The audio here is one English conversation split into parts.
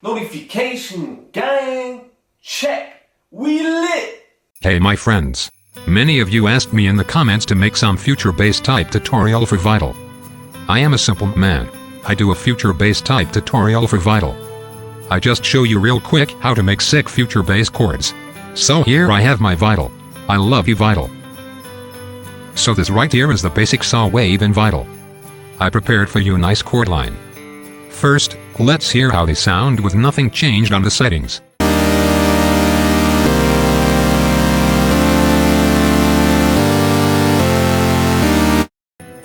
Notification gang, check, we lit! Hey my friends. Many of you asked me in the comments to make some future bass type tutorial for Vital. I am a simple man. I do a future bass type tutorial for Vital. I just show you real quick how to make sick future bass chords. So here I have my Vital. I love you Vital. So this right here is the basic saw wave in Vital. I prepared for you a nice chord line. First, let's hear how they sound with nothing changed on the settings.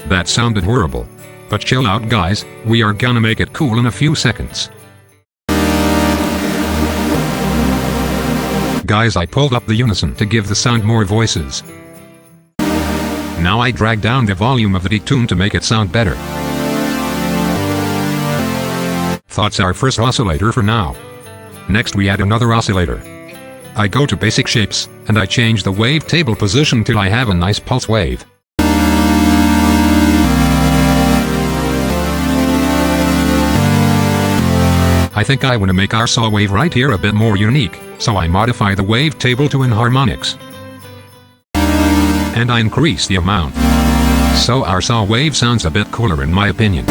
That sounded horrible. But chill out guys, we are gonna make it cool in a few seconds. Guys, I pulled up the unison to give the sound more voices. Now I drag down the volume of the detune to make it sound better. That's our first oscillator for now. Next we add another oscillator. I go to basic shapes, and I change the wave table position till I have a nice pulse wave. I think I want to make our saw wave right here a bit more unique, so I modify the wave table to enharmonics. And I increase the amount. So our saw wave sounds a bit cooler in my opinion.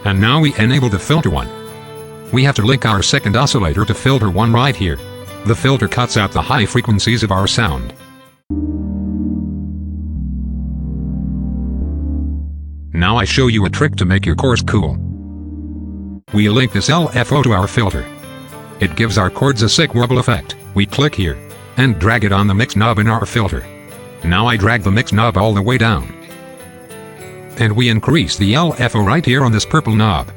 And now we enable the filter one. We have to link our second oscillator to filter one right here. The filter cuts out the high frequencies of our sound. Now I show you a trick to make your chorus cool. We link this LFO to our filter. It gives our chords a sick wobble effect. We click here, and drag it on the mix knob in our filter. Now I drag the mix knob all the way down. And we increase the LFO right here on this purple knob.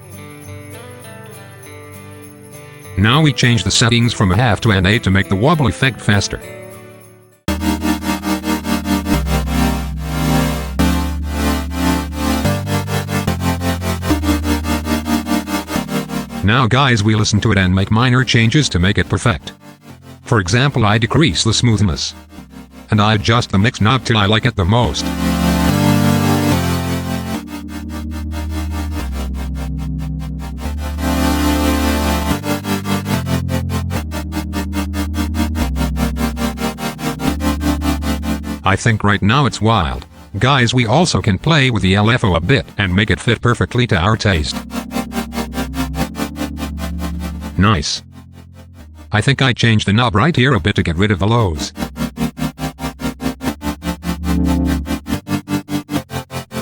Now we change the settings from a half to an 8 to make the wobble effect faster. Now guys, we listen to it and make minor changes to make it perfect. For example, I decrease the smoothness. And I adjust the mix knob till I like it the most. I think right now it's wild. Guys, we also can play with the LFO a bit and make it fit perfectly to our taste. Nice. I think I changed the knob right here a bit to get rid of the lows.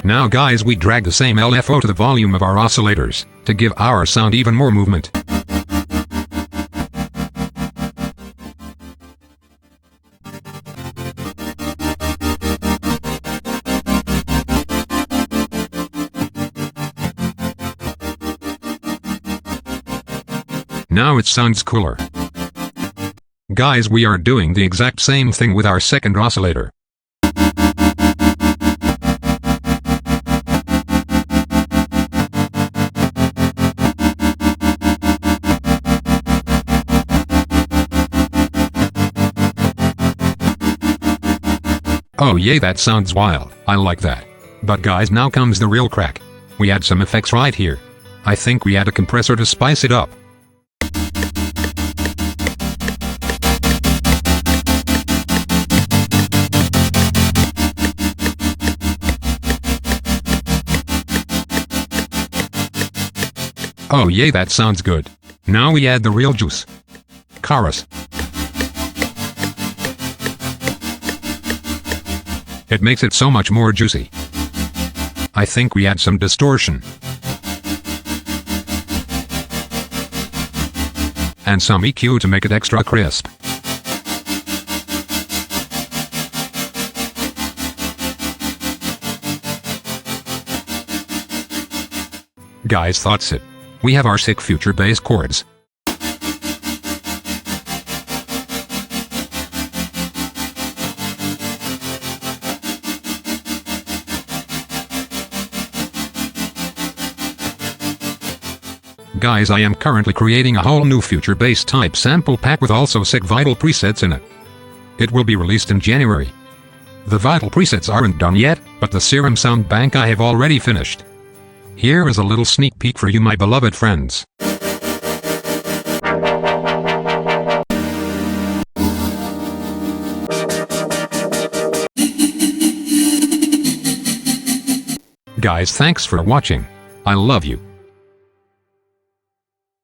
Now guys, we drag the same LFO to the volume of our oscillators, to give our sound even more movement. Now it sounds cooler. Guys, we are doing the exact same thing with our second oscillator. Oh yay, that sounds wild. I like that. But guys, now comes the real crack. We add some effects right here. I think we add a compressor to spice it up. Oh yay, that sounds good. Now we add the real juice. Chorus. It makes it so much more juicy. I think we add some distortion. And some EQ to make it extra crisp. Guys, that's it. We have our sick future bass chords. Guys, I am currently creating a whole new future bass type sample pack with also sick Vital presets in it. It will be released in January. The Vital presets aren't done yet, but the Serum sound bank I have already finished. Here is a little sneak peek for you, my beloved friends. Guys, thanks for watching. I love you.